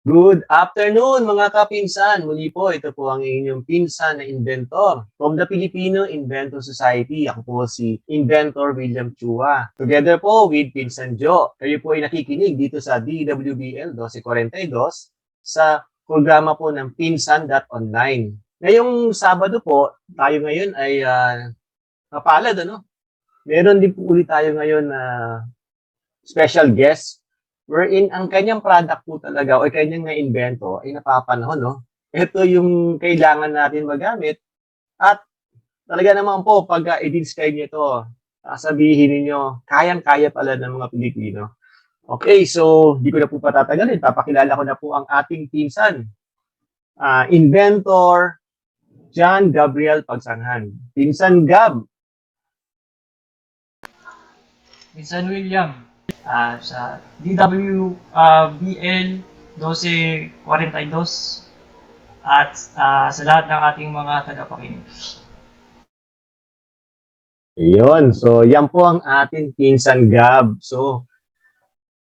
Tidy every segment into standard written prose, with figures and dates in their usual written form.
Good afternoon mga kapinsan! Muli po, ito po ang inyong pinsan na inventor from the Filipino Inventor Society. Ako po si Inventor William Chua. Together po with Pinsan Joe. Kayo po ay nakikinig dito sa DWBL 1242 sa programa po ng Pinsan.online. Ngayong Sabado po, tayo ngayon ay mapalad, ano? Meron din po ulit tayo ngayon na special guest wherein ang kanyang product po talaga o kanyang na-invento ay napapanahon, no? Ito yung kailangan natin magamit at talaga naman po pag i-describe niyo ito, sasabihin ninyo, kayang-kaya pala ng mga Pilipino. Okay, so di ko na po patatagalin. Papakilala ko na po ang ating pinsan. Inventor John Gabriel Pagsanhan. Pinsan Gab. Pinsan William, sa DWBL 1242 at sa lahat ng ating mga tagapakinig. Ayun, so yan po ang ating pinsan Gab. So,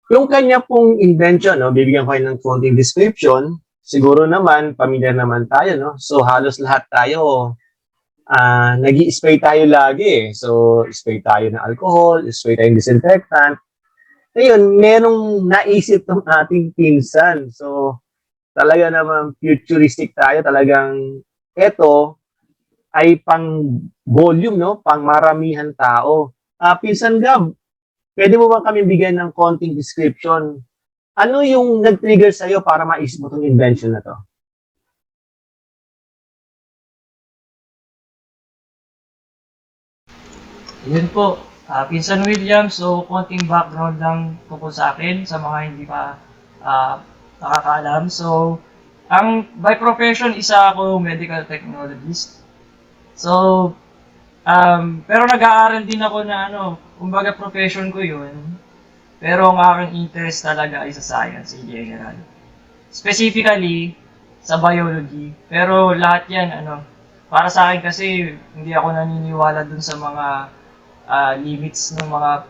yung kanya pong invention, no, bibigyan ko kayo ng konting description. Siguro naman, pamilyar naman tayo, no? So, halos lahat tayo, nag-i-spray tayo lagi. So, spray tayo ng alcohol, spray tayo ng disinfectant. Ngayon, merong naisip ng ating pinsan. So, talaga naman futuristic tayo. Talagang eto ay pang volume, no? Pang maramihan tao. Pinsan Gab, pwede mo ba kami bigyan ng konting description? Ano yung nag-trigger sa'yo para maisip mo itong invention na to? Yun po, Pinsan William, so konting background lang tungkol sa akin sa mga hindi pa nakakaalam. So, by profession, isa ako medical technologist. So, pero nag-aaral din ako na kumbaga profession ko yun. Pero ang aking interest talaga ay sa science in general. Specifically, sa biology. Pero lahat yan, para sa akin kasi, hindi ako naniniwala dun sa mga limits ng mga,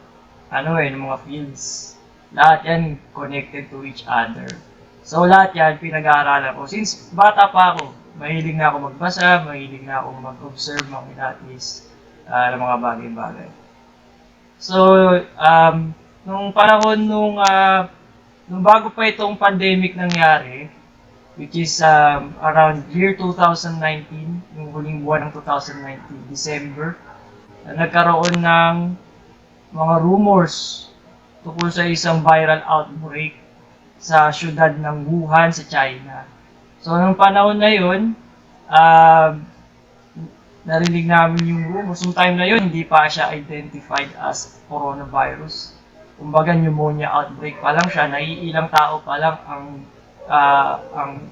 ng mga fields. Lahat yan connected to each other. So lahat yan pinag-aaralan ko. Since bata pa ako, mahilig na ako magbasa, mahilig na ako mag-observe mga inatis, ng mga bagay-bagay. So, nung panahon nung bago pa itong pandemic nangyari, which is around year 2019, yung huling buwan ng 2019, December, nagkaroon ng mga rumors tungkol sa isang viral outbreak sa syudad ng Wuhan sa China. So, nung panahon na yun, narinig namin yung rumors. Nung time na yun, hindi pa siya identified as coronavirus. Kumbaga, pneumonia outbreak pa lang siya. Naiilang tao pa lang ang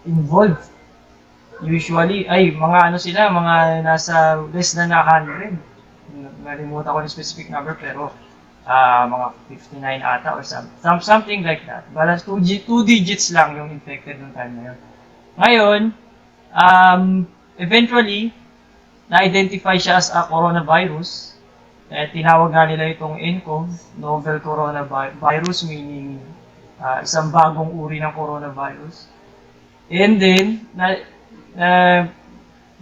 involved. Usually, mga sila, mga nasa less than 100. Nalimutan ko yung specific number, pero mga 59 ata or something like that. Balas 2 digits lang yung infected nung time na yun. Ngayon, eventually, na-identify siya as a coronavirus. Tinawag nga nila itong NCOV, novel coronavirus, meaning isang bagong uri ng coronavirus. And then, it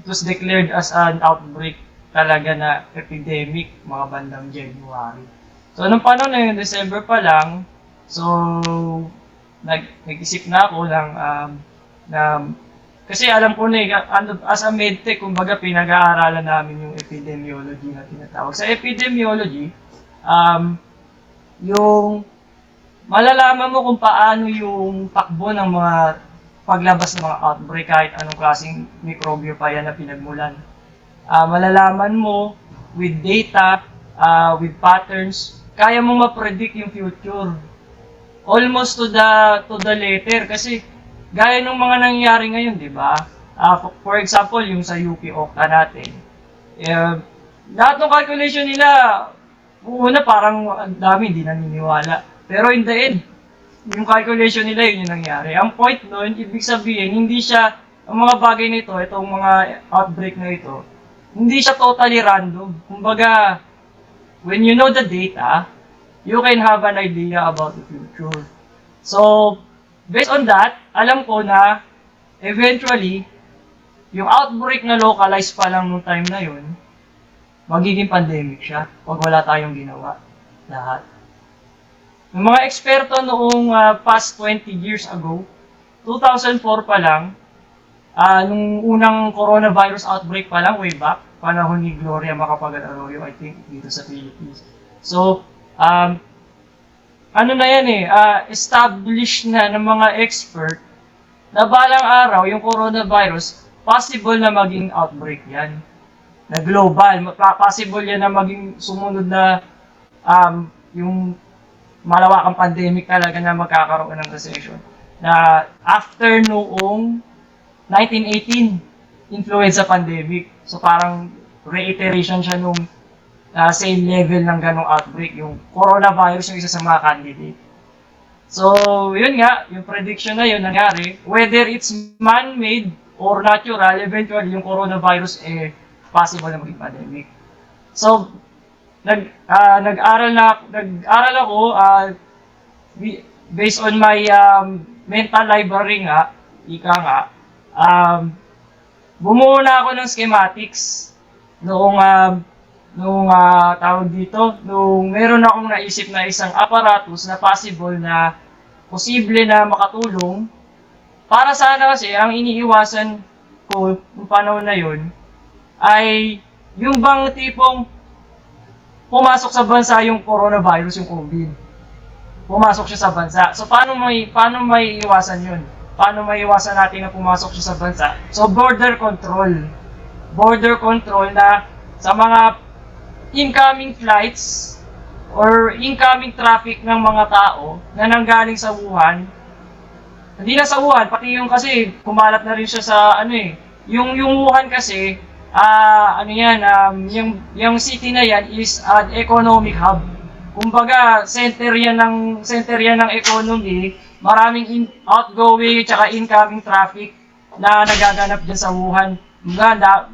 was declared as an outbreak talaga na epidemic mga bandang January. So, nung panahon na yun, December pa lang, so, nag-isip na ako kasi alam ko na as a medtech, kumbaga pinag-aaralan namin yung epidemiology na tinatawag. Sa epidemiology, yung malalaman mo kung paano yung takbo ng mga paglabas ng mga outbreak kahit anong klaseng mikrobyo pa yan na pinagmulan. Malalaman mo with data, with patterns, kaya mong ma-predict yung future. Almost to the letter kasi gaya ng mga nangyayari ngayon, di ba? For example, yung sa UP Okta natin. Lahat ng calculation nila, una parang ang dami, hindi naniniwala. Pero in the end, yung calculation nila, yun yung nangyari. Ang point nun, ibig sabihin, hindi siya, ang mga bagay nito, itong mga outbreak na ito, hindi siya totally random. Kumbaga, when you know the data, you can have an idea about the future. So, based on that, alam ko na eventually, yung outbreak na localized pa lang nung time na yun, magiging pandemic siya pag wala tayong ginawa lahat. Yung mga eksperto noong past 20 years ago, 2004 pa lang, nung unang coronavirus outbreak pa lang, way back, panahon ni Gloria Macapagal-Arroyo, I think, dito sa Philippines. So, ano na yan established na ng mga expert na balang araw, yung coronavirus, possible na maging outbreak yan. Na global, possible yan na maging sumunod na yung malawakang pandemic talaga na magkakaroon ng recession. Na after noong 1918, influenza pandemic. So parang reiteration siya nung same level ng ganong outbreak. Yung coronavirus yung isa sa mga candidate. So, yun nga, yung prediction na yun nangyari. Whether it's man-made or natural, eventually yung coronavirus possible na maging pandemic. So, nag-aral ako based on my mental library nga, ika nga, bumuo na ako ng schematics noong tawag dito, nung meron akong naisip na isang apparatus na possible na posible na makatulong para sana kasi ang iniiwasan ko nung panahon na yun ay yung bang tipong pumasok sa bansa yung coronavirus, yung COVID. Pumasok siya sa bansa. So paano may iwasan yun? Paano may iwasan natin na pumasok siya sa bansa? So border control. Border control na sa mga incoming flights or incoming traffic ng mga tao na nanggaling sa Wuhan. Hindi na sa Wuhan, pati yung kasi kumalat na rin siya sa yung Wuhan kasi yung city na yan is an economic hub. Kumbaga, center yan ng economy, maraming outgoing at incoming traffic na nagaganap dyan sa Wuhan. Maganda,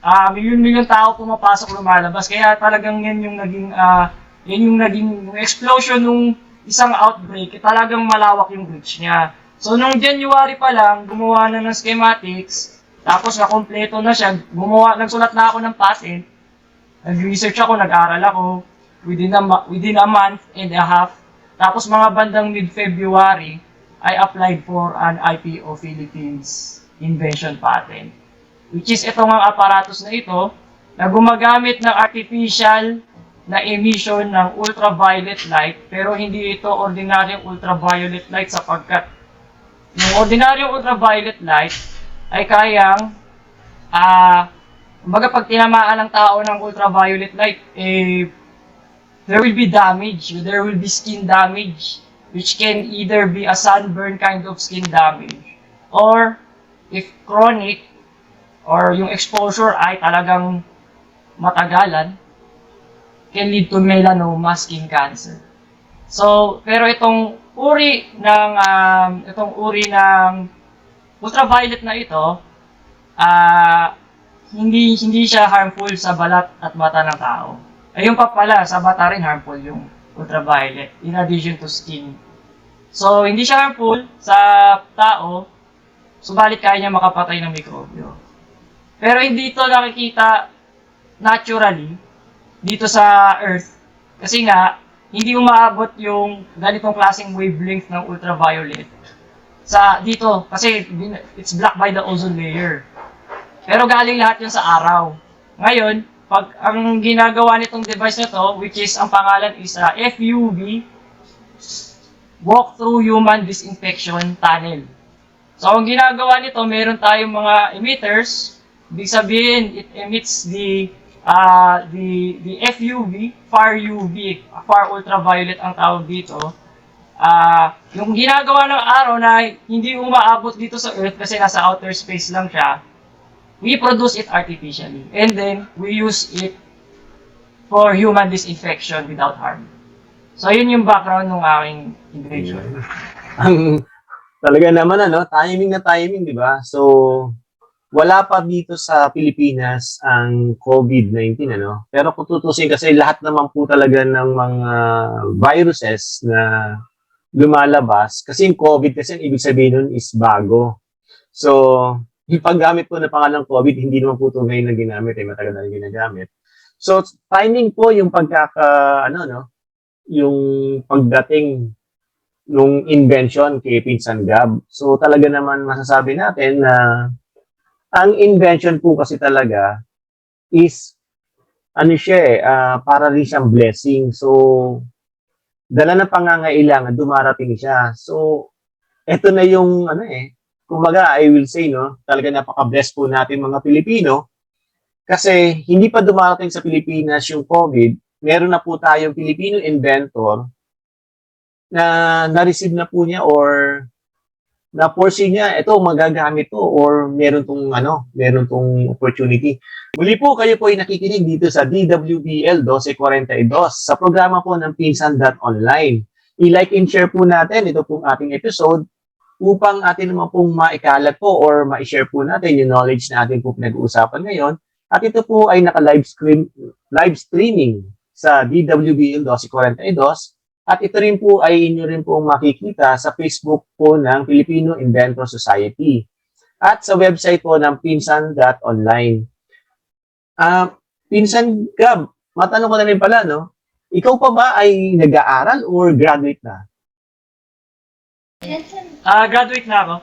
milyon-milyon tao pumapasok lumalabas. Kaya talagang yan yung naging explosion nung isang outbreak. Talagang malawak yung reach niya. So, nung January pa lang, gumawa na ng schematics. Tapos, nakompleto na siya. Nagsulat na ako ng patent. Nag-research ako, nag-aral ako. Within a month and a half. Tapos, mga bandang mid-February, I applied for an IPO Philippines invention patent. Which is itong ang aparatus na ito na gumagamit ng artificial na emission ng ultraviolet light pero hindi ito ordinaryong ultraviolet light sapagkat yung ordinaryong ultraviolet light ay kayang kumbaga pag tinamaan ng tao ng ultraviolet light there will be damage, there will be skin damage which can either be a sunburn kind of skin damage or if chronic or yung exposure ay talagang matagalan, can lead to melanoma, skin cancer. So, pero itong uri ng ultraviolet na ito, hindi siya harmful sa balat at mata ng tao. Ayun pa pala, sa mata rin harmful yung ultraviolet, in addition to skin. So, hindi siya harmful sa tao, subalit kaya niya makapatay ng mikrobyo. Pero hindi ito nakikita naturally dito sa Earth. Kasi nga, hindi umaabot yung ganitong klaseng wavelength ng ultraviolet sa dito. Kasi it's blocked by the ozone layer. Pero galing lahat yun sa araw. Ngayon, pag ang ginagawa nitong device na to, which is ang pangalan is FUV, Walk-Through Human Disinfection Tunnel. So, ang ginagawa nito, meron tayong mga emitters. Ibig sabihin, it emits the FUV, far UV, far ultraviolet ang tawag dito. Yung ginagawa ng araw na hindi umaabot dito sa Earth kasi nasa outer space lang siya, we produce it artificially. And then, we use it for human disinfection without harm. So, yun yung background ng aking invention. Talaga naman, timing na timing, di ba? So, wala pa dito sa Pilipinas ang COVID-19, Pero kung tutusin kasi lahat naman po talaga ng mga viruses na lumalabas. Kasi yung COVID kasi ang ibig sabihin nun is bago. So, yung paggamit po ng pangalang COVID, hindi naman po ito ngayon na ginamit, matagal na rin ginagamit. So, timing po yung yung pagdating nung invention kay Pinsan Gab. So, talaga naman masasabi natin na ang invention po kasi talaga is, para rin siyang blessing. So, dala ng pangangailangan, dumarating siya. So, eto na yung, kumbaga, I will say, no, talaga napaka-bless po natin mga Pilipino. Kasi, hindi pa dumarating sa Pilipinas yung COVID, meron na po tayong Filipino inventor na na-receive na po niya or na-foresee niya, ito, magagamit to or meron tong opportunity. Muli po, kayo po ay nakikinig dito sa DWBL 1242 sa programa po ng Pinsan.online. I-like and share po natin ito pong ating episode upang atin naman pong maikalat po or ma-share po natin yung knowledge na atin po pinag-uusapan ngayon. At ito po ay live streaming sa DWBL 1242. At ito rin po ay inyo rin po makikita sa Facebook po ng Filipino Inventor Society at sa website po ng pinsan.online. Pinsan Gab, matanong ko na rin pala, no? Ikaw pa ba ay nag-aaral or graduate na? Graduate na ako.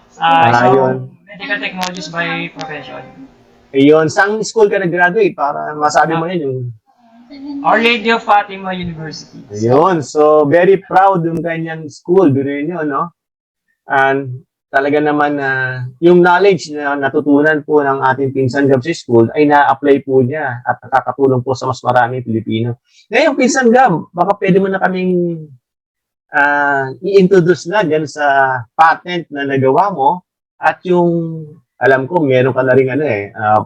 Yun. Medical Technologies by profession. Ayun, saan school ka nag-graduate para masabi mo yun yung... Our Lady of Fatima University. Ayun, so very proud yung kanyang school, biruin nyo, no? And talaga naman na yung knowledge na natutunan po ng ating Pinsan Gab sa school ay na-apply po niya at nakakatulong po sa mas maraming Pilipino. Ngayon, Pinsan Gab, baka pwede mo na kaming i-introduce na dyan sa patent na nagawa mo at yung, alam ko, meron ka na rin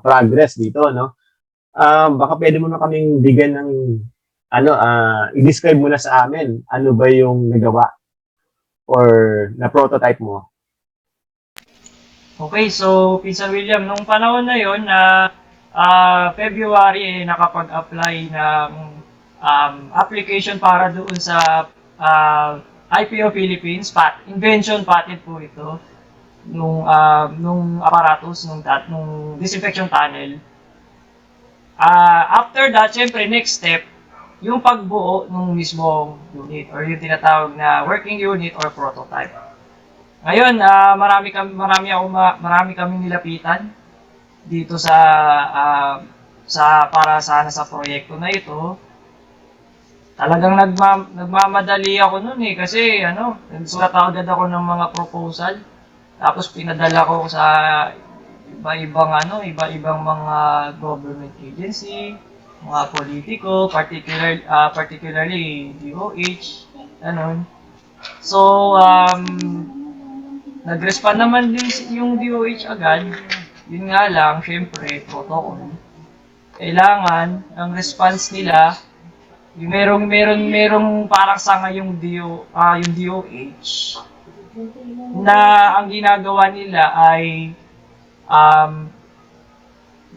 progress dito, no? Baka pwede mo na kaming bigyan ng i-describe mo na sa amin ano ba yung nagawa or na prototype mo. Okay, so Pinsan William, nung panahon na yon February nakapag-apply ng application para doon sa IPO Philippines, invention patent po ito nung apparatus nung disinfection tunnel. After that, syempre, next step, yung pagbuo ng mismong unit or yung tinatawag na working unit or prototype. Ngayon, marami kaming nilapitan dito para sana sa proyekto na ito. Talagang nagmamadali ako noon kasi nagsulat agad ako ng mga proposal. Tapos pinadala ko sa iba-ibang mga government agency, mga politiko, particularly DOH, ganun. So, nag-respond naman din yung DOH agad. Yun nga lang, syempre, protocol. Kailangan, ang response nila, yung merong parang sanga yung DOH, na ang ginagawa nila ay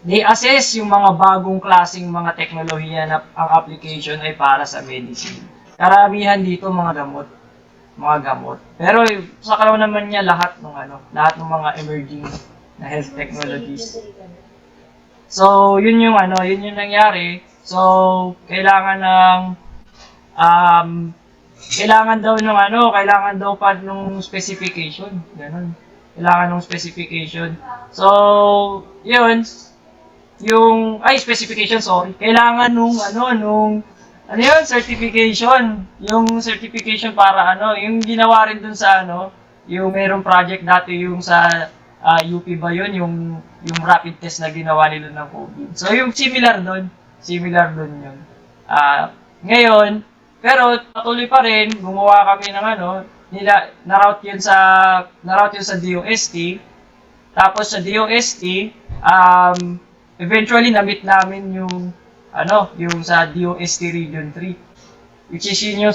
i-assess yung mga bagong klaseng mga teknolohiya na ang application ay para sa medicine. Karamihan dito mga gamot. Pero sa kalaw naman niya lahat ng mga emerging na health technologies. So, yun yung nangyari. So, kailangan daw pa nung specification, ganun. Kailangan ng specification. So, yun, kailangan certification. Yung certification para yung ginawa rin dun sa yung merong project dati yung sa UP ba yun, yung rapid test na ginawa nila ng COVID. So, yung similar dun yun. Ngayon, pero patuloy pa rin, gumawa kami ng na-route yun sa DOST. Tapos sa DOST, eventually na-meet namin yung sa DOST Region 3. Which is yung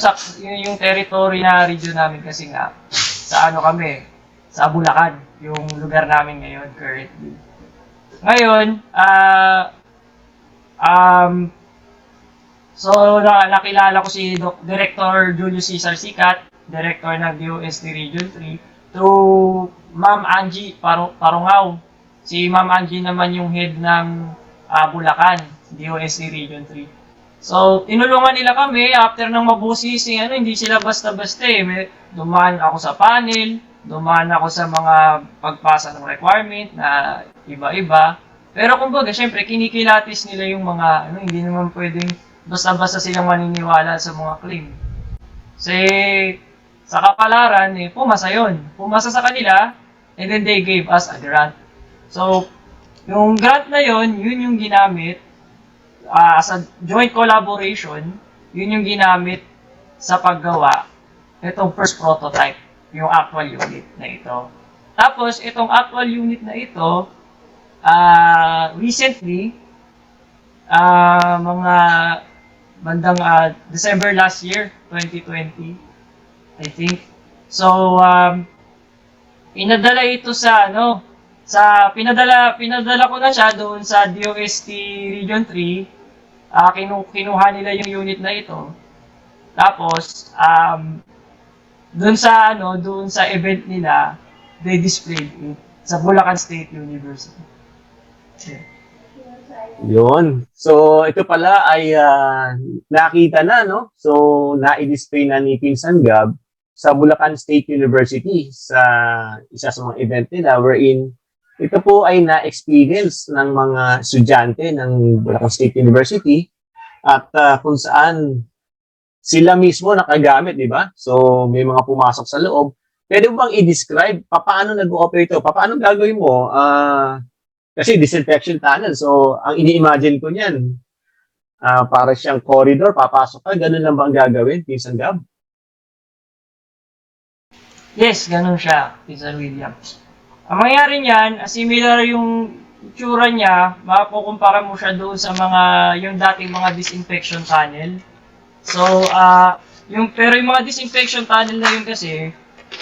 territory na region namin kasi nga, sa sa Bulacan, yung lugar namin ngayon currently. Ngayon, so nakilala ko si Director Julio Cesar Sicat Director ng DOST Region 3, through Ma'am Angie Parungaw. Si Ma'am Angie naman yung head ng Bulacan, DOST Region 3. So, tinulungan nila kami after ng mabusising, hindi sila basta-basta eh. Dumaan ako sa panel, dumaan ako sa mga pagpasa ng requirement na iba-iba. Pero kumbaga, syempre, kinikilatis nila yung mga, hindi naman pwedeng basta-basta silang maniniwala sa mga claim. Kasi, sa kapalaran, pumasa yun. Pumasa sa kanila, and then they gave us a grant. So, yung grant na yun yung ginamit sa joint collaboration, yun yung ginamit sa paggawa itong first prototype, yung actual unit na ito. Tapos, itong actual unit na ito, recently, mga bandang December last year, 2020, I think. So, pinadala ito sa pinadala ko na siya doon sa DOST Region 3. Kinuha nila yung unit na ito. Tapos, doon sa event nila, they displayed it sa Bulacan State University. Yun. So, ito pala ay nakita na, no? So, na-display na ni Pinsan Gab sa Bulacan State University sa isa sa mga event nila wherein ito po ay na-experience ng mga estudyante ng Bulacan State University at kung saan sila mismo nakagamit, di ba? So, may mga pumasok sa loob. Pwede mo bang i-describe paano nag-ooperate ito? Paano gagawin mo? Kasi disinfection tunnel. So, ang ini-imagine ko niyan, para siyang corridor, papasok ka, ganun lang ba ang gagawin, Pinsan Gab? Yes, ganun siya, Pinsan Williams. Ang mangyari niyan, similar yung itsura niya, mapukumpara mo siya doon sa yung dating mga disinfection tunnel. So, pero yung mga disinfection tunnel na yun kasi,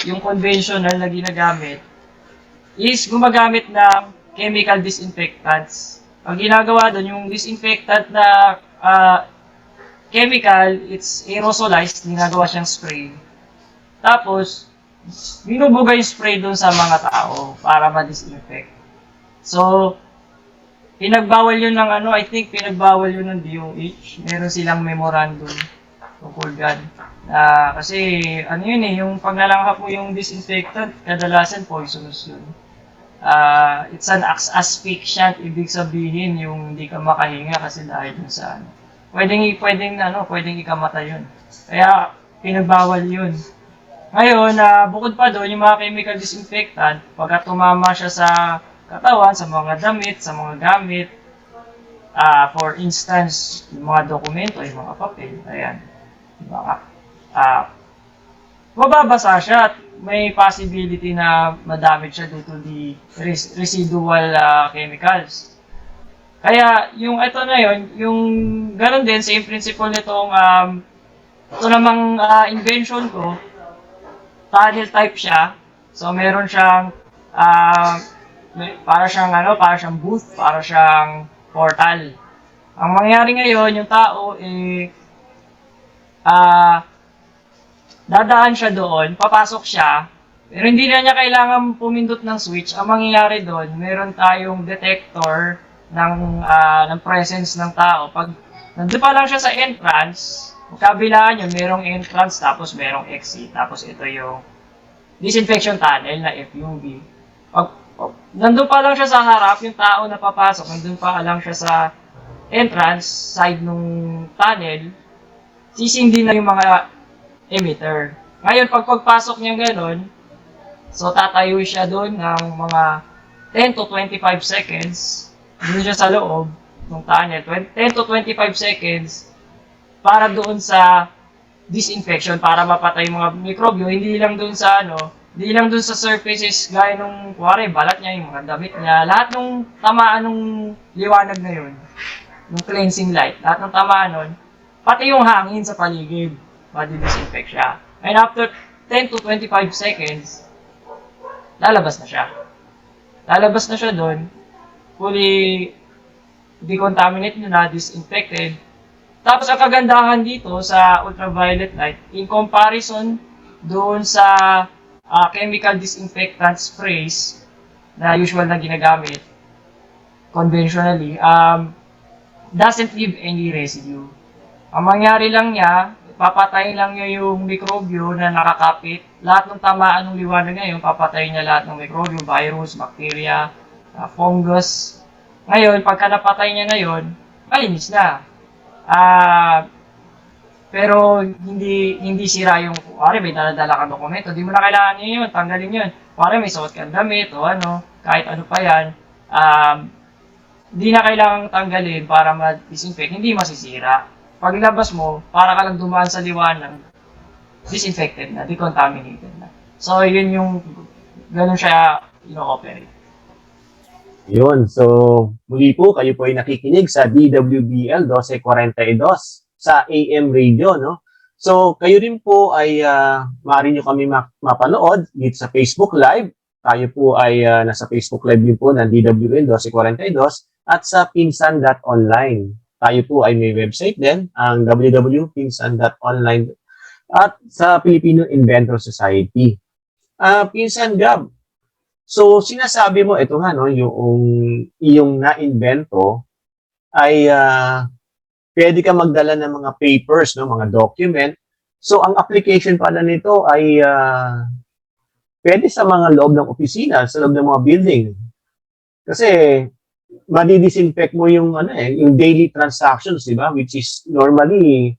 yung conventional na ginagamit, is gumagamit ng chemical disinfectants. Ang ginagawa doon, yung disinfectant na chemical, it's aerosolized, ginagawa siyang spray. Tapos, binubuga yung spray doon sa mga tao para ma-disinfect. So, pinagbawal yun ng I think pinagbawal yun ng DOH. Meron silang memorandum tungkol dyan. Kasi, yung pag nalanghap mo yung disinfectant, kadalasan poisonous yun. It's an asphyxiant, ibig sabihin yung hindi ka makahinga kasi dahil dun sa pwedeng ikamatay yun. Kaya, pinagbawal yun. Ngayon, bukod pa doon, yung mga chemical disinfectant, pagka tumama siya sa katawan, sa mga damit, sa mga gamit, for instance, yung mga dokumento, yung mga papel, ayan, mababasa siya at may possibility na madamage siya due to the residual chemicals. Kaya, yung ito na yun, yung ganun din, same principle nitong, ito namang invention ko, tunnel type siya. So, meron siyang, para siyang booth, para siyang portal. Ang mangyayari ngayon, yung tao, dadaan siya doon, papasok siya, pero hindi na niya kailangan pumindot ng switch. Ang mangyayari doon, meron tayong detector ng presence ng tao. Pag nandun pa lang siya sa entrance, kabilaan yun, merong entrance, tapos merong exit, tapos ito yung disinfection tunnel na FUV. Pag nandun pa lang siya sa harap, yung tao na papasok, nandun pa lang siya sa entrance, side nung tunnel, sisindi na yung mga emitter. Ngayon, pag pagpasok niya ganun, so tatayo siya doon ng mga 10 to 25 seconds, doon siya sa loob ng tunnel, 10 to 25 seconds, para doon sa disinfection, para mapatay yung mga mikrobyo, hindi lang doon sa surfaces gaya nung kuwari, balat niya, yung mga damit niya, lahat nung tamaan nung liwanag na yun, yung cleansing light, lahat ng tamaan nun, pati yung hangin sa paligid, madi-disinfect siya. And after 10 to 25 seconds, lalabas na siya. Lalabas na siya doon, fully decontaminated na, disinfected. Tapos ang kagandahan dito sa ultraviolet light, in comparison doon sa chemical disinfectant sprays na usual na ginagamit conventionally, doesn't leave any residue. Ang mangyari lang niya, papatayin lang niya yung mikrobyo na nakakapit. Lahat ng tamaan ng liwanag ngayon, papatayin niya lahat ng mikrobyo, virus, bacteria, fungus. Ngayon, pagka napatay niya na yun, malinis na. Pero hindi sira yung, kuwari may dala-dala kang dokumento, di mo na kailangan yun, tanggalin yun. Kuwari may suot kang damit o ano, kahit ano pa yan, di na kailangang tanggalin para ma-disinfect, hindi masisira. Paglabas mo, para ka lang dumaan sa liwanag, disinfected na, decontaminated na. So, yun yung, ganun siya, ino-operate. Yun. So, muli po, kayo po ay nakikinig sa DWBL 1242 sa AM radio, no? So, kayo rin po ay maaari nyo kami mapanood dito sa Facebook Live. Tayo po ay nasa Facebook Live din po ng DWBL 1242 at sa pinsan.online. Tayo po ay may website din, ang www.pinsan.online at sa Filipino Inventor Society. Pinsan Gab, so sinasabi mo, ito nga, no, yung iyong na-invento ay pwede ka magdala ng mga papers, no, mga document. So, ang application pala nito ay pwede sa mga loob ng opisina, sa loob ng mga building. Kasi, madidisinfect mo yung, yung daily transactions, di ba? Which is normally,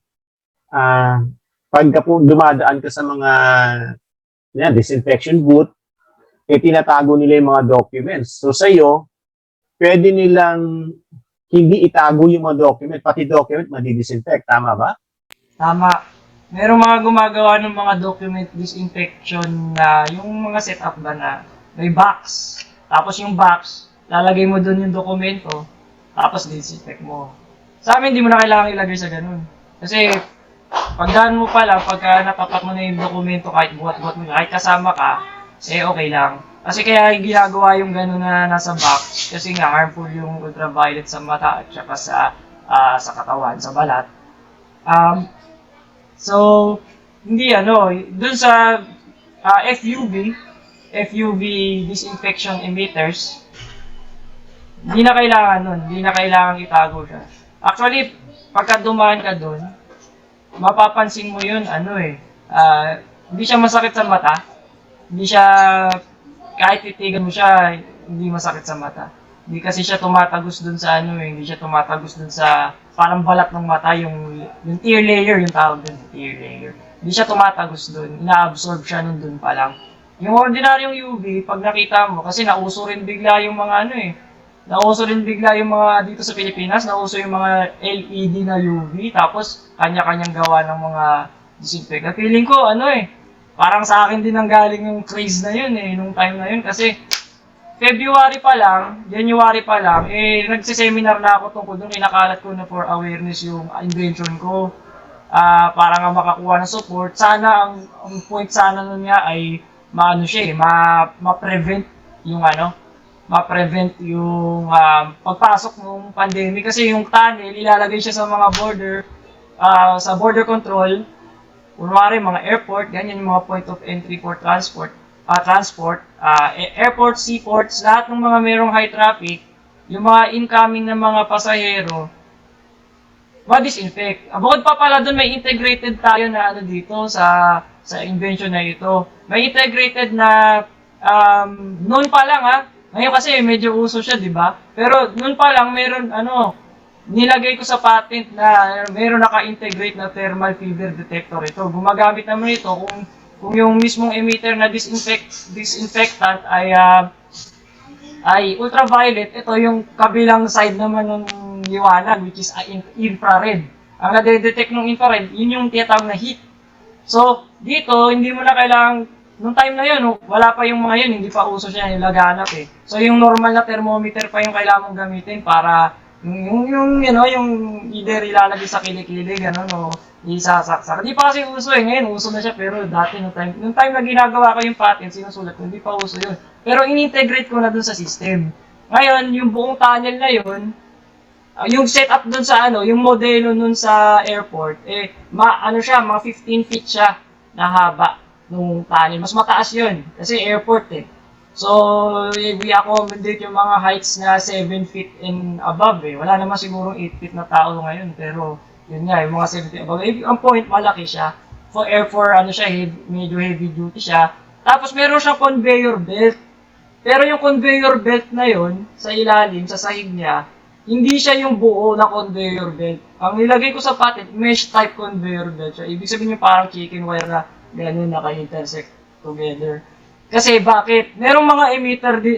pagka po dumadaan ka sa mga disinfection booth, tinatago nila yung mga documents. So, sa'yo, pwede nilang hindi itago yung mga document, pati document madidisinfect, tama ba? Tama. Merong mga gumagawa ng mga document disinfection na yung mga setup ba na may box. Tapos yung box, lalagay mo doon yung dokumento, tapos disinfect mo. Sa amin, hindi mo na kailangan ilagay sa ganun. Kasi, pagdaan mo pa lang, pagka natapat mo na yung dokumento, kahit buhat-buhat mo, kahit kasama ka, okay lang. Kasi kaya ginagawa yung gano'n na nasa box, kasi nga harmful yung ultraviolet sa mata at saka sa katawan, sa balat. So, hindi dun sa FUV disinfection emitters, hindi na kailangan nun, hindi na kailangan itago siya. Actually, pagka dumaan ka dun, mapapansin mo yun, hindi siya masakit sa mata, hindi siya, kahit titigan mo siya, hindi masakit sa mata. Hindi kasi siya tumatagos dun sa hindi siya tumatagos dun sa parang balat ng mata, yung tear layer, yung tawag dun, tear layer. Hindi siya tumatagos dun, ina-absorb siya dun pa lang. Yung ordinaryong UV, pag nakita mo, kasi nauso rin bigla yung mga nauso rin bigla yung mga dito sa Pilipinas, nauso yung mga LED na UV, tapos kanya-kanyang gawa ng mga disinfectant. Feeling ko, parang sa akin din ang galing yung craze na yun nung time na yun, kasi January pa lang, nagsiseminar na ako tungkol doon, inakalat ko na for awareness yung invention ko, para nga makakuha ng support. Sana, ang point sana nun nga ay, ma-prevent yung ma-prevent yung pagpasok ng pandemic. Kasi yung tunnel, ilalagay siya sa mga border, sa border control, kunwari mga airport, ganyan yung mga point of entry for transport, airport, seaports, lahat ng mga merong high traffic, yung mga incoming na mga pasahero, ma-disinfect. Bukod pa pala doon, may integrated tayo na dito sa invention na ito. May integrated na noon pa lang ngayon kasi medyo uso siya, di ba? Pero noon pa lang meron nilagay ko sa patent na meron naka-integrate na thermal fever detector ito. Gumagamit naman ito kung yung mismong emitter na disinfectant ay ultraviolet, ito yung kabilang side naman ng liwanag, which is infrared. Ang nade-detect ng infrared, yun yung tinatawag na heat. So, dito, hindi mo na kailangan, nung time na yun, wala pa yung mga yun, hindi pa uso siya, yung laganap So, yung normal na thermometer pa yung kailangan mong gamitin para yung either ilalagay sa kilikili, gano'n, o isasaksak. Hindi pa kasi uso ngayon uso na siya, pero dati nung time na ginagawa ko yung patent, sinusulat ko, hindi pa uso yun. Pero in-integrate ko na dun sa system. Ngayon, yung buong tunnel na yun, yung setup dun sa yung modelo nun sa airport, mga 15 feet siya na haba. nung tunnel. Mas mataas yun, kasi airport eh. So, we accommodate yung mga heights na 7 feet and above eh. Wala naman sigurong 8 feet na tao ngayon, pero yun nga, yung mga 7 feet above. Ang point, malaki siya. For ano siya, medyo heavy duty siya. Tapos meron siyang conveyor belt. Pero yung conveyor belt na yun, sa ilalim, sa sahig niya, hindi siya yung buo na conveyor belt. Ang nilagay ko sa patent, mesh type conveyor belt siya. Ibig sabihin yung parang chicken wire na gano'n naka-intersect together. Kasi bakit? Merong mga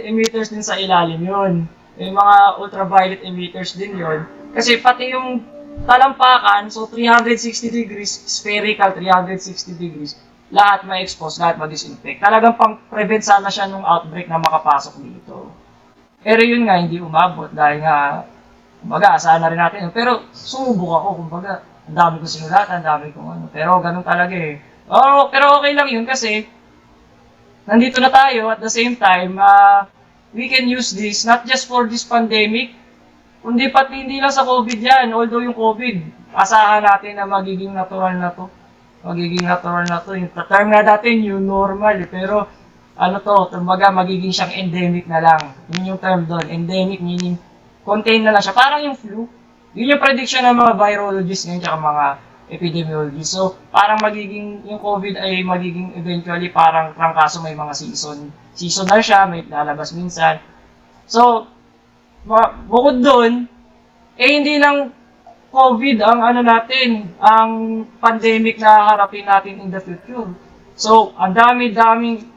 emitters din sa ilalim yun. May mga ultraviolet emitters din yun. Kasi pati yung talampakan, so 360 degrees, spherical 360 degrees, lahat ma-expose, lahat ma-disinfect. Talagang pang-prevent sana siya nung outbreak na makapasok dito. Pero yun nga, hindi umabot dahil nga, kumbaga, asahan na rin natin. Pero sumubok ako, kumbaga, ang dami kong sinulatan, ang dami kong ano. Pero ganun talaga eh. Oh, pero okay lang yun kasi, nandito na tayo at the same time, we can use this not just for this pandemic, kundi pati hindi lang sa COVID yan. Although yung COVID, asahan natin na magiging natural na to. Magiging natural na to. Yung term nga natin, new normal. Pero ano to, kumbaga magiging siyang endemic na lang. Yun yung term doon. Endemic meaning contain na lang siya. Parang yung flu. Yun yung prediction ng mga virologists ngayon tsaka mga epidemiologists. So, parang magiging, yung COVID ay magiging eventually parang trangkaso may mga season. Seasonal siya, may lalabas minsan. So, bukod doon, hindi lang COVID ang ano natin, ang pandemic na harapin natin in the future. So, ang dami-daming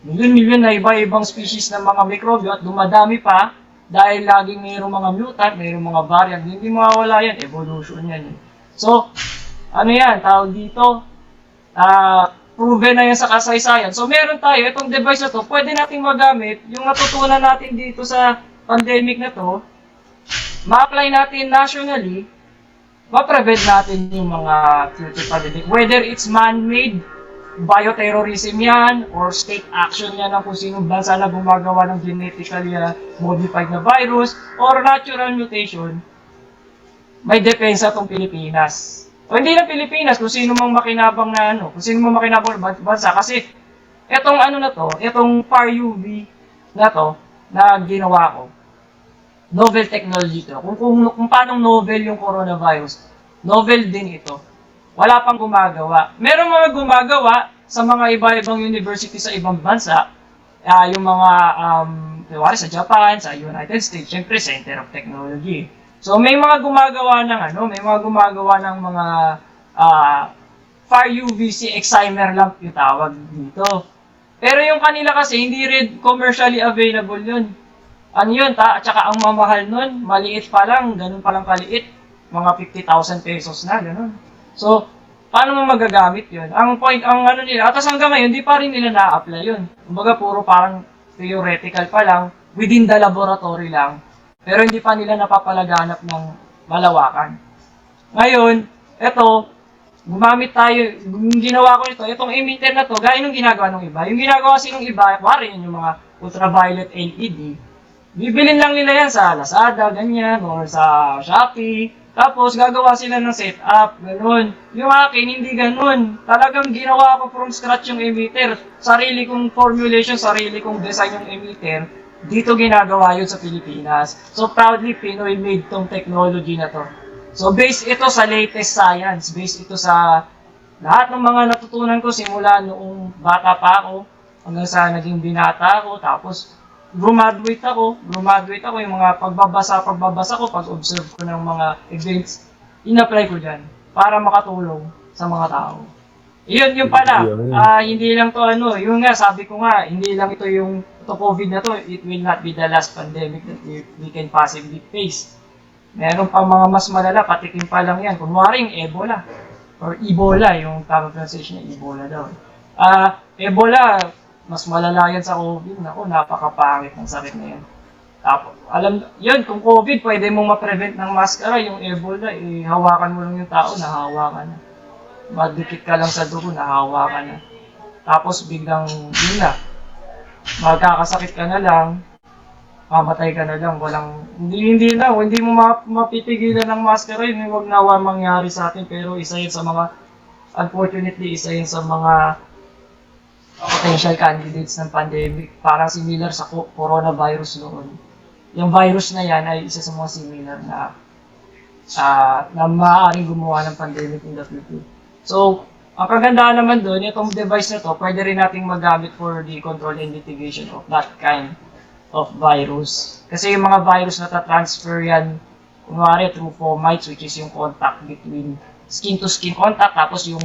milyon-milyon na iba-ibang species ng mga mikrobyo at dumadami pa dahil laging mayroong mga mutant, mayroong mga variant. Hindi mawawala yan, evolution yan. So, ano yan, tawag dito, proven na yan sa kasaysayan. So, meron tayo, itong device na to, pwede nating magamit, yung natutunan natin dito sa pandemic na to, ma-apply natin nationally, ma-prevent natin yung mga future pandemic. Whether it's man-made, bioterrorism yan, or state action yan ng kung sinong bansa na gumagawa ng genetically modified na virus, or natural mutation, may depensa tong Pilipinas. O hindi lang Pilipinas, kung sino mang makinabang na ano, kung sino mang makinabang na bansa. Kasi, etong ano na to, etong FAR-UV na to, na ginawa ko, novel technology to. Kung paano novel yung coronavirus, novel din ito. Wala pang gumagawa. Meron mga gumagawa sa mga iba-ibang university sa ibang bansa, yung mga, sa Japan, sa United States, syempre Center of Technology. So may mga gumagawa ng may mga gumagawa ng mga FAR-UVC excimer lamp yung tawag dito. Pero yung kanila kasi hindi rin commercially available yun. Ano yun, at saka ang mamahal nun, maliit pa lang, ganun pa lang kaliit, mga 50,000 pesos na, ganun. So, paano mo magagamit yun? Ang point, ang ano nila, atas hanggang ngayon, di pa rin nila na-apply yun. Kumbaga, puro parang theoretical pa lang, within the laboratory lang, pero hindi pa nila napapalaganap ng malawakan. Ngayon, eto, gumamit tayo, ginawa ko ito, itong emitter na to, gaya nung ginagawa ng iba. Yung ginagawa kasi ng iba, kuwari yun yung mga ultraviolet LED, bibilin lang nila yan sa Lazada, ganyan, or sa Shopee. Tapos, gagawa sila ng setup, gano'n. Yung akin, hindi gano'n. Talagang ginawa ko from scratch yung emitter. Sarili kong formulation, sarili kong design yung emitter. Dito ginagawa yun sa Pilipinas. So, proudly, Pinoy-made tong technology na to. So, based ito sa latest science. Based ito sa lahat ng mga natutunan ko simula noong bata pa ako hanggang sa naging binata ako. Tapos, graduate ako yung mga pagbabasa ko, pag-observe ko ng mga events, in-apply ko dyan para makatulong sa mga tao. Yun pala, hindi lang to yun nga, sabi ko nga, hindi lang ito yung COVID na to, it will not be the last pandemic that we can possibly face. Meron pang mga mas malala, patikim pa lang yan, kunwari yung Ebola, or Ebola, yung tamang pronunciation niya, Ebola daw. Ebola, mas malala yan sa COVID. Naku, napakapangit ng sakit na yan. Tapos, yun, kung COVID, pwede mong ma-prevent ng maskara. Yung Ebola, hawakan mo lang yung tao, nahawa ka na. Madikit ka lang sa dugo, nahawa ka na. Tapos, biglang, yun na, magkakasakit ka na lang, mamatay ka na lang, hindi mo mapipigilan ng maskara yun, huwag nawa mangyari sa atin, pero isa yun sa mga, unfortunately, isa yun sa mga potential candidates ng pandemic. Parang similar sa coronavirus noon. Yung virus na yan ay isa sa mga similar na maaaring gumawa ng pandemic in the future. So, ang kagandahan naman doon, itong device na to, pwede rin nating magamit for the control and mitigation of that kind of virus. Kasi yung mga virus na ta-transfer yan, kunwari through fomites, which is yung contact between skin-to-skin contact, tapos yung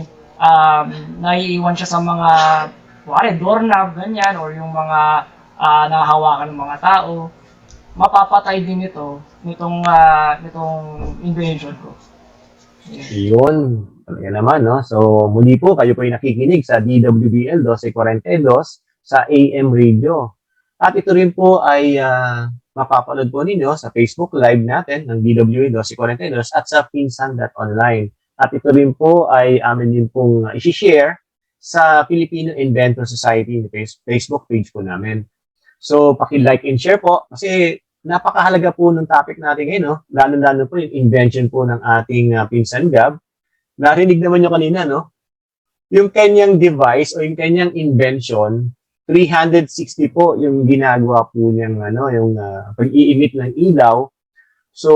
naiiwan siya sa mga, kunwari, doorknob, ganyan, or yung mga nahahawakan ng mga tao, mapapatay din nitong invention ko. Yeah. Yun. Talaga naman, no? So, muli po, kayo po ay nakikinig sa DWBL 1242 sa AM Radio. At ito rin po ay mapapanood po ninyo sa Facebook Live natin ng DWBL 1242 at sa pinsan.online. At ito rin po ay amin din pong isi-share sa Filipino Inventor Society Facebook page po namin. So, paki-like and share po kasi napakahalaga po ng topic natin ngayon, no? Lalo-lalo po yung invention po ng ating Pinsan Gab. Narinig naman nyo kanina, no? Yung kanyang device o yung kanyang invention, 360 po yung ginagawa po niyang yung pag-i-emit ng ilaw. So,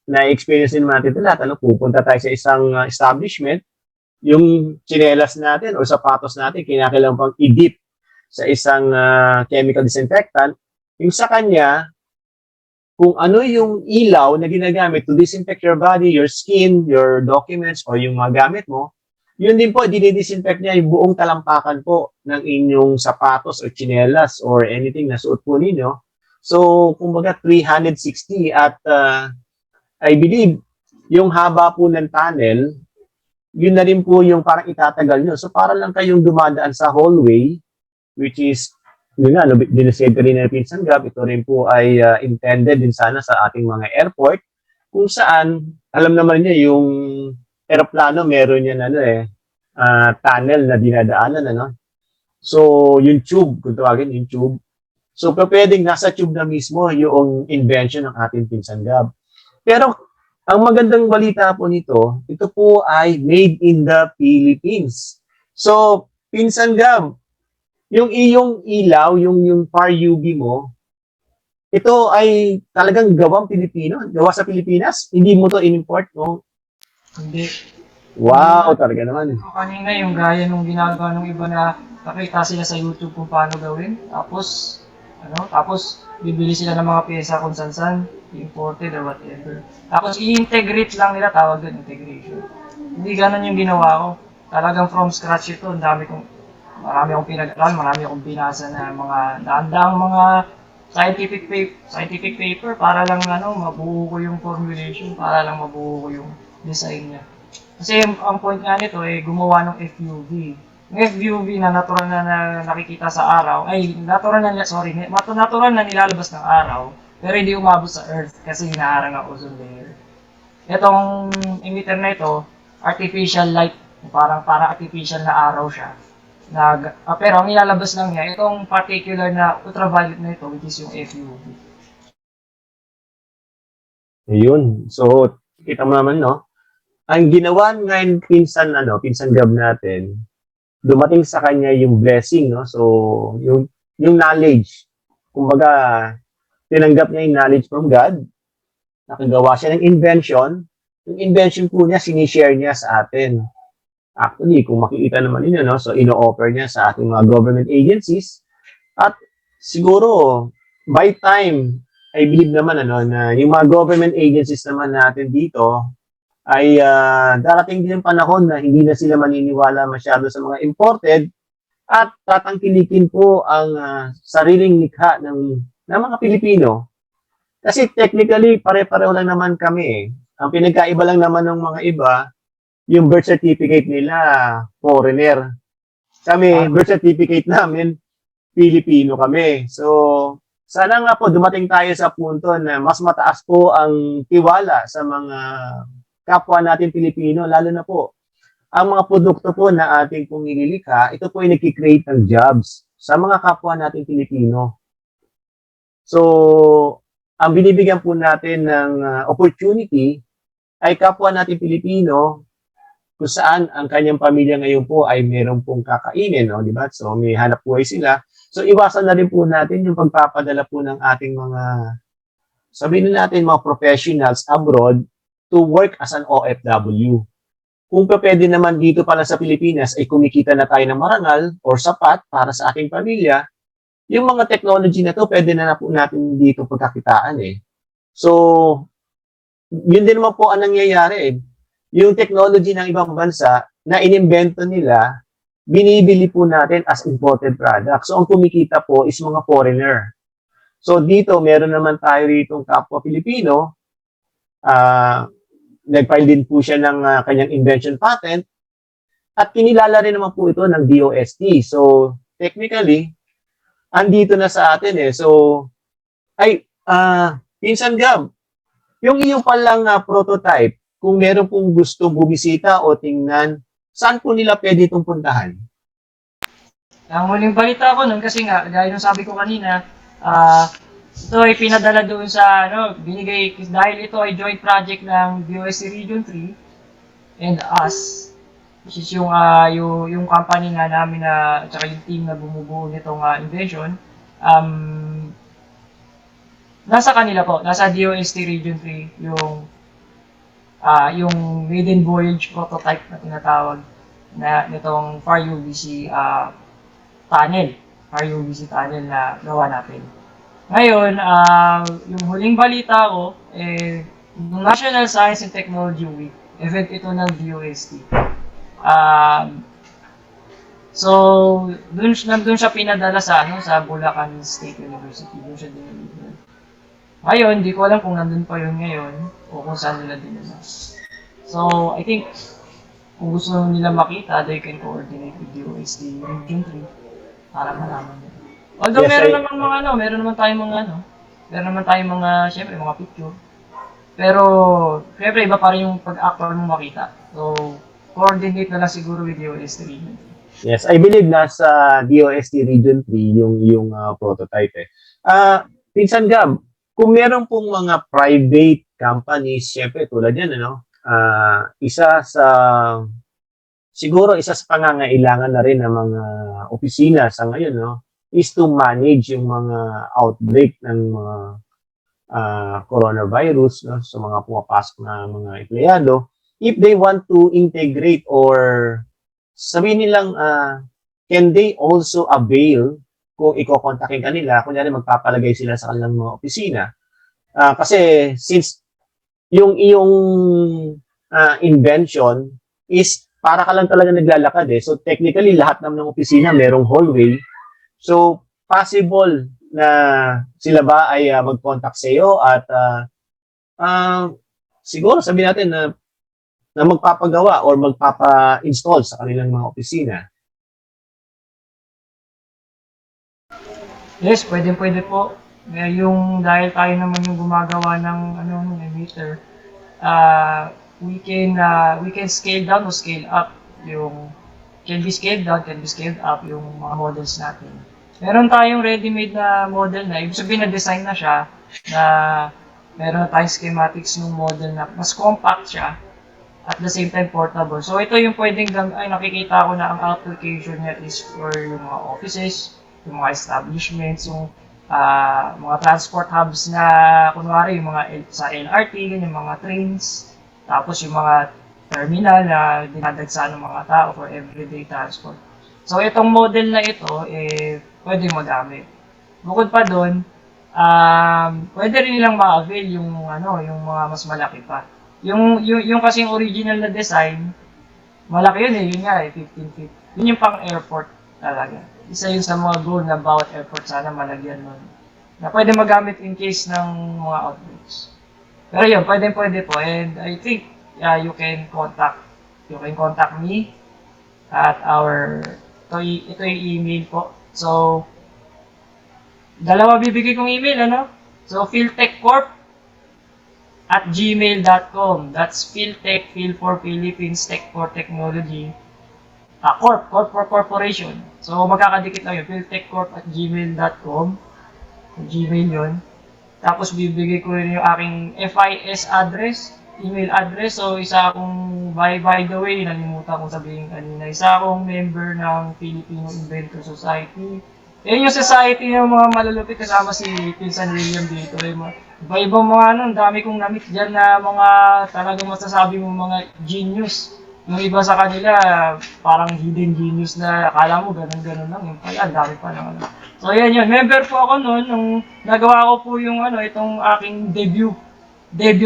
na-experience din natin ito lahat. Pupunta tayo sa isang establishment, yung tsinelas natin o sapatos natin, kinakailangan pang i-dip sa isang chemical disinfectant. Yung sa kanya, kung ano yung ilaw na ginagamit to disinfect your body, your skin, your documents, o yung mga gamit mo, yun din po, dinidisinfect niya yung buong talampakan po ng inyong sapatos o tsinelas or anything na suot po ninyo. So, kumbaga 360 at I believe, yung haba po ng tunnel, yun na rin po yung parang itatagal nyo. So, para lang kayong dumadaan sa hallway, which is yun nga, dinasave ka rin ng Pinsan Gab, ito rin po ay intended din sana sa ating mga airport, kung saan, alam naman niya, yung aeroplano, meron yan, tunnel na dinadaanan, So, yung tube, kung tawagin, yung tube. So, pwedeng nasa tube na mismo yung invention ng ating Pinsan Gab. Pero, ang magandang balita po nito, ito po ay made in the Philippines. So, Pinsan Gab, yung iyong ilaw, yung far UV mo, ito ay talagang gawang Pilipino, gawa sa Pilipinas. Hindi mo to in-import, no? Hindi. Wow, talaga naman. Kanina yung gaya nung ginagawa ng iba na nakita sila sa YouTube kung paano gawin. Tapos bibili sila ng mga pyesa kung saan imported or whatever. Tapos i-integrate lang nila, tawag doon, integration. Hindi ganun yung ginawa ko. Talagang from scratch ito, marami akong pinag-aral, marami akong binasa na mga daang mga scientific paper para lang mabuo ko yung formulation, para lang mabuo ko yung design niya. Kasi ang point nga nito ay gumawa ng FUV. Yung FUV na natural na nakikita sa araw, natural na nilalabas ng araw, pero hindi umabot sa Earth kasi hinaharang ang ozone layer. Itong emitter na ito, artificial light, parang artificial na araw siya. Pero ang ilalabas lang niya, itong particular na ultraviolet na ito, which is yung FUV. Ayun. So, kita mo naman, no? Ang ginawa ngayon Pinsan Gab natin, dumating sa kanya yung blessing, no? So, yung knowledge. Kumbaga, tinanggap niya yung knowledge from God. Nakagawa siya ng invention. Yung invention po niya, sinishare niya sa atin. Actually, kung makikita naman ninyo, no? So, ino-offer niya sa ating mga government agencies. At siguro, by time, I believe naman, na yung mga government agencies naman natin dito, ay darating din yung panahon na hindi na sila maniniwala masyado sa mga imported at tatangkilikin po ang sariling likha ng mga Pilipino. Kasi technically, pare-pareho lang naman kami eh. Ang pinagkaiba lang naman ng mga iba, yung birth certificate nila, foreigner. Kami, birth certificate namin, Pilipino kami. So, sana nga po dumating tayo sa punto na mas mataas po ang tiwala sa mga kapwa natin Pilipino, lalo na po ang mga produkto po na ating pong nililikha, ito po ay nagki-create ng jobs sa mga kapwa natin Pilipino. So, ang binibigyan po natin ng opportunity ay kapwa natin Pilipino kung saan ang kanyang pamilya ngayon po ay meron pong kakainin, no, di ba? So may hanap buhay sila. So iwasan na rin po natin yung pagpapadala po ng ating mga, sabihin na natin, mga professionals abroad to work as an OFW. Kung pwede naman dito pala sa Pilipinas ay kumikita na tayo ng marangal or sapat para sa ating pamilya, yung mga technology na to pwede na po natin dito pagkakitaan eh. So, yun din naman po ang nangyayari eh. Yung technology ng ibang bansa na inimbento nila, binibili po natin as imported product. So, ang kumikita po is mga foreigner. So, dito, meron naman tayo rito kapwa Pilipino, nag-file din po siya ng kanyang invention patent at kinilala rin naman po ito ng DOST. So, technically, andito na sa atin eh. So, Pinsan Gab, yung iyong palang prototype, kung meron pong gustong bumisita o tingnan, saan po nila pwede itong puntahan? Ang huling balita ko nun, kasi nga, gaya ng sabi ko kanina, ito ay pinadala doon sa, binigay, dahil ito ay joint project ng DOST Region 3 and us, which is yung company nga namin na, at saka yung team na bumubuo nitong invention, nasa kanila po, nasa DOST Region 3, yung maiden voyage prototype na tinatawag na nitong Far UVC tunnel, na gawa natin. Ngayon, yung huling balita ko, yung National Science and Technology Week, event ito ng DOST. So, nandun siya pinadala sa Bulacan State University. Doon siya dinala. Ngayon, di ko alam kung nandun pa yun ngayon o kung saan nila dinala. So, I think, kung gusto nila makita, they can coordinate with DOST Region 3 para malaman nila. Although Yes, meron naman tayong mga, syempre, mga picture. Pero, syempre, iba pa rin yung pag-actual mo makita. So, coordinate na lang siguro with DOST Region 3. Yes, I believe nasa DOST Region 3 yung prototype eh. Pinsan Gab, kung meron pong mga private companies, syempre tulad yan, isa sa pangangailangan na rin ng mga opisina sa ngayon, is to manage yung mga outbreak ng mga coronavirus, sa mga pumapasok na mga empleyado. If they want to integrate or sabihin nilang, can they also avail kung iko-kontakin kanila, kunyari magpapalagay sila sa kanilang mga opisina. Kasi since yung iyong invention is para ka lang talaga naglalakad eh. So technically, lahat naman ng opisina merong hallway. So possible na sila ba ay mag-contact sa iyo at siguro sabihin natin na magpapagawa or magpapa-install sa kanilang mga opisina. Yes, pwede po. Yung dahil tayo naman yung gumagawa ng emitter, we can scale down o scale up yung can be scaled down, can be scaled up yung mga models natin. Meron tayong ready-made na model na, ibig sabihin na design na siya, na meron na tayong schematics ng model na mas compact siya, at the same time portable. So ito yung pwedeng, nakikita ko na ang application niya is for yung mga offices, yung mga establishments, yung mga transport hubs na, kunwari, yung mga sa LRT, yung mga trains, tapos yung mga terminal na dinadagsa ng mga tao for everyday transport. So, itong model na ito, pwede magamit. Bukod pa doon, pwede rin nilang ma-avail yung mga mas malaki pa. Yung kasing original na design, malaki yun yun nga 15 feet. Yun yung pang airport talaga. Isa yun sa mga goal na bawat airport sana malagyan nun. Na pwede magamit in case ng mga outbreaks. Pero yun, pwede po. And I think you can contact me at ito yung email po. So, dalawa bibigay kong email, So, philtechcorp@gmail.com. That's Philtech, Phil for Philippines, Tech for Technology. Corp for Corporation. So, magkakadikit lang yun. philtechcorp@gmail.com. Gmail yun. Tapos, bibigay ko rin yung aking FIS address. email address. So, isa akong, by the way, nalimutan kong sabihin kanina, isa akong member ng Filipino Inventor Society. Yan yung society ng mga malulupit, kasama si Pinsan William dito. Iba-ibang mga ano, ang dami kong namit dyan na mga talagang masasabi mo mga genius. Yung iba sa kanila, parang hidden genius na akala mo ganun-ganun lang. Yung pala, ang dami pa ng ano. So, yan yun. Member po ako noon nung nagawa ko po yung ano, itong aking debut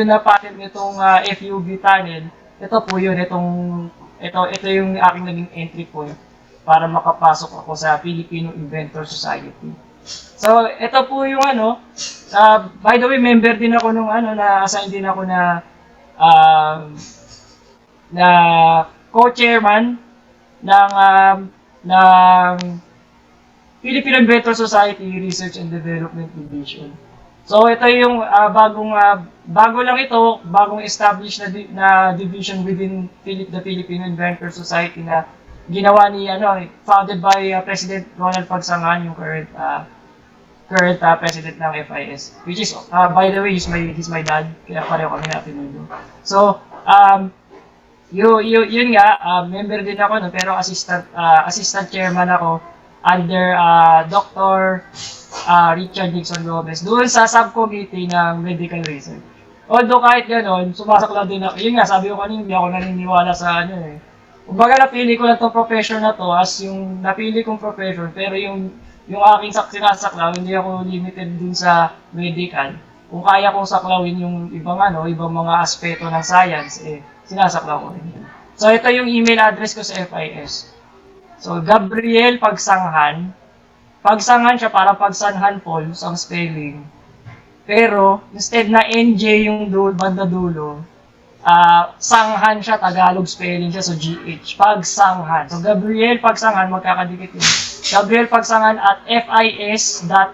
na patent nitong FUV tunnel. Ito po yun, ito yung aking naging entry point para makapasok ako sa Filipino Inventor Society. So, ito po yung ano, by the way, member din ako nung ano, na-assign din ako na co-chairman ng Philippine Inventor Society Research and Development Division. So ito yung bago lang ito, bagong established na division within the Filipino Inventor Society na ginawa ni founded by President Ronald Pagsangan, yung current president ng FIS, which is by the way he's my dad, kaya pareho kami na pinuno. So yun nga, member din ako, no, pero assistant chairman ako under Dr. Richard Dixon Gomez doon sa subcommittee ng medical research. Although kahit gano'n, sumasakla din ako. Yun nga, sabi ko kanina, hindi ako naniniwala sa ano eh. Kumbaga napili ko lang itong profession na to as yung napili kong profession, pero yung aking sinasaklaw, hindi ako limited dun sa medical. Kung kaya kong saklawin yung ibang mga aspeto ng science, sinasaklaw ko rin yun. So ito yung email address ko sa FIS. So Gabriel Pagsanghan. Pagsanghan siya para Pagsanhan Falls ang spelling. Pero instead na NJ yung banda dulo, Sanghan siya, Tagalog spelling siya, so GH. Pagsanghan. So Gabriel Pagsanghan, magkakadikit yun. Gabriel Pagsanghan at fis.com.ph.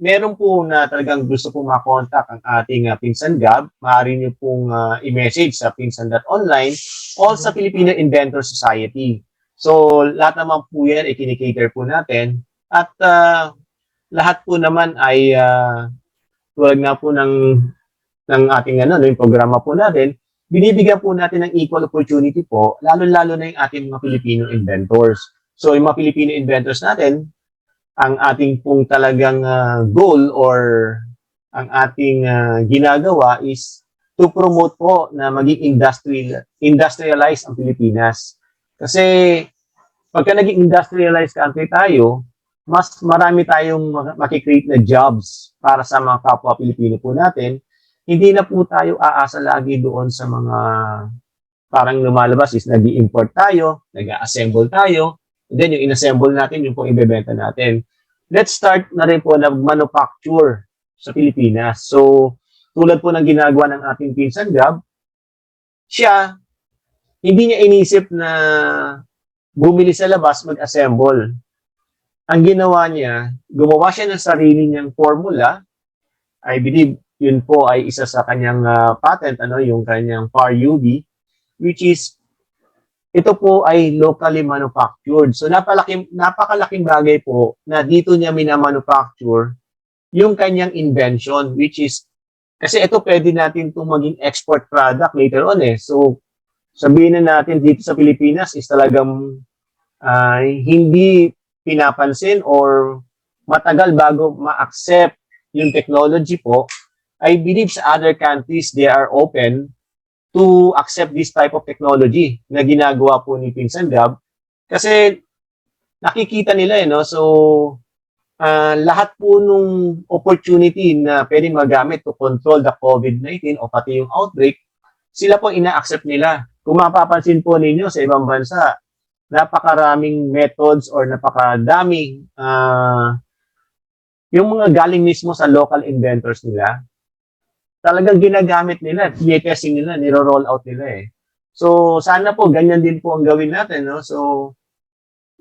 Meron po na talagang gusto pong makontak ang ating Pinsan Gab, maaari niyo pong i-message sa pinsan.online o sa Filipino Inventor Society. So, lahat naman po yan, ikinikater po natin. At lahat po naman ay tulad nga po ng ating yung programa po natin, binibigyan po natin ng equal opportunity po, lalo-lalo na yung ating mga Filipino inventors. So, yung mga Filipino inventors natin, ang ating pong talagang goal or ang ating ginagawa is to promote po na maging industrialized ang Pilipinas. Kasi pagka naging industrialized country tayo, mas marami tayong makikreate na jobs para sa mga kapwa Pilipino po natin. Hindi na po tayo aasa lagi doon sa mga parang lumalabas is nag-i-import tayo, nag-assemble tayo, and then yung in-assemble natin, yung pong ibebenta natin. Let's start na rin po na manufacture sa Pilipinas. So, tulad po ng ginagawa ng ating Pinsan Gab, siya, hindi niya inisip na bumili sa labas, mag-assemble. Ang ginawa niya, gumawa siya ng sarili niyang formula. I believe yun po ay isa sa kanyang patent, yung kanyang PAR-UV, which is ito po ay locally manufactured. So napakalaking bagay po na dito niya minamanufacture yung kanyang invention, which is, kasi ito pwede natin itong maging export product later on eh. So sabihin na natin dito sa Pilipinas is talagang hindi pinapansin or matagal bago ma-accept yung technology po. I believe sa other countries, they are open to accept this type of technology na ginagawa po ni Pinsan Gab. Kasi nakikita nila no? So, lahat po nung opportunity na pwedeng magamit to control the COVID-19 o pati yung outbreak, sila po ina-accept nila. Kung mapapansin po ninyo sa ibang bansa, napakaraming methods or napakadaming yung mga galing mismo sa local inventors nila, talagang ginagamit nila, tinetesting nila, niro-roll out nila eh. So, sana po, ganyan din po ang gawin natin, no? So,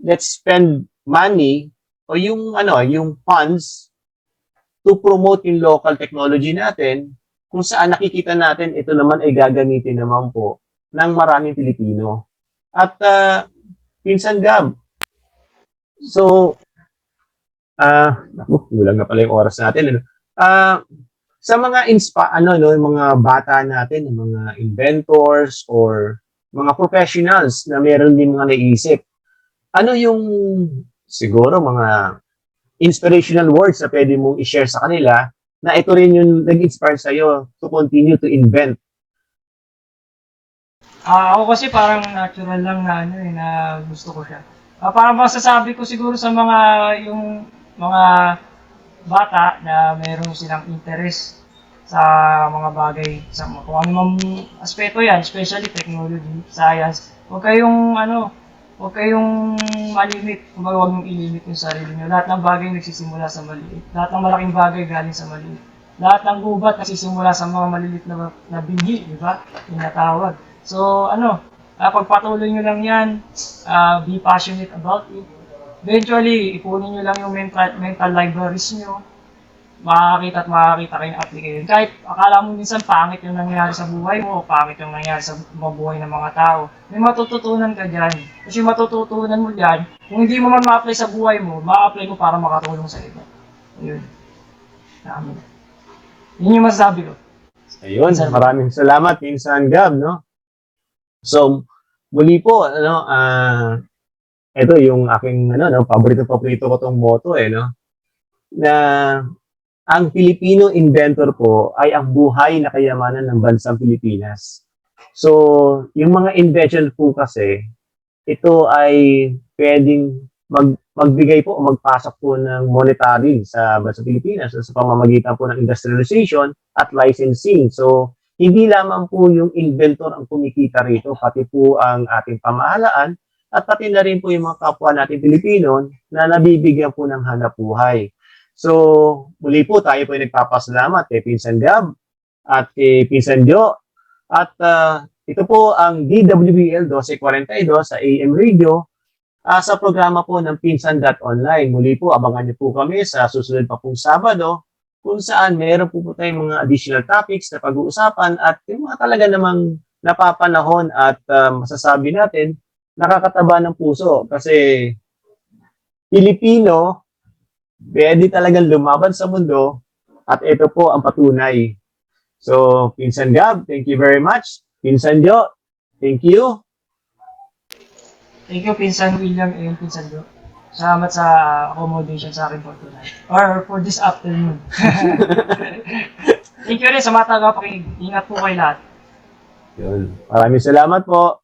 let's spend money o yung funds to promote yung local technology natin kung saan nakikita natin ito naman ay gagamitin naman po ng maraming Pilipino. At Pinsan Gab, so, kulang na pala yung oras natin. sa mga yung mga bata natin, yung mga inventors or mga professionals na meron din mga naisip, ano yung siguro mga inspirational words na pwede mong i-share sa kanila na ito rin yung nag-inspire sa'yo to continue to invent? Ako kasi parang natural lang na ano na gusto ko siya. Parang masasabi ko siguro sa mga yung mga bata na meron silang interest sa mga bagay, sa kung anumang aspeto yan, especially technology, science. Huwag kayong malimit, kumbaga huwag mong ilimit yung sarili nyo. Lahat ng bagay nagsisimula sa maliit. Lahat ng malaking bagay galing sa maliit. Lahat ng gubat nagsisimula sa mga maliliit na binhi, di ba? Tinatawag. So, pagpatuloy nyo lang yan, be passionate about it. Eventually, ipunin nyo lang yung mental libraries nyo, makakita kayo ng application. Kahit akala mo minsan pangit yung nangyayari sa buhay mo, o pangit yung nangyayari sa buhay ng mga tao, may matututunan ka dyan. Kasi matututunan mo dyan, kung hindi mo man ma-apply sa buhay mo, ma-apply mo para makatulong sa iba. Yun. Yun yung masasabi ko. Ayun, maraming salamat, Pinsan Gab, no? So, muli po, ito yung aking, paborito ko tong motto, no? Na ang Filipino inventor po ay ang buhay na kayamanan ng bansang Pilipinas. So, yung mga invention po kasi, ito ay pwedeng magbigay po o magpasok po ng monetary sa bansang Pilipinas sa pamamagitan po ng industrialization at licensing. So, hindi lamang po yung inventor ang kumikita rito, pati po ang ating pamahalaan at pati na rin po yung mga kapwa natin Pilipino na nabibigyan po ng hanapbuhay. So, muli po tayo po ay nagpapasalamat kay Pinsan Gab at kay Pinsan Jo. At ito po ang DWBL 1242 sa AM Radio sa programa po ng Pinsan.online. Muli po, abangan niyo po kami sa susunod pa pong Sabado kung saan meron po tayong mga additional topics na pag-uusapan at yung mga talaga namang napapanahon at masasabi natin nakakataba ng puso kasi Pilipino, pwede talagang lumaban sa mundo at ito po ang patunay. So, Pinsan Gab, thank you very much. Pinsan Jo, thank you. Thank you, Pinsan William and Pinsan Jo. Salamat sa accommodation sa akin for tonight. Or for this afternoon. Thank you rin sa mga tagapakinig. Ingat po kayo lahat. Yun. Maraming salamat po.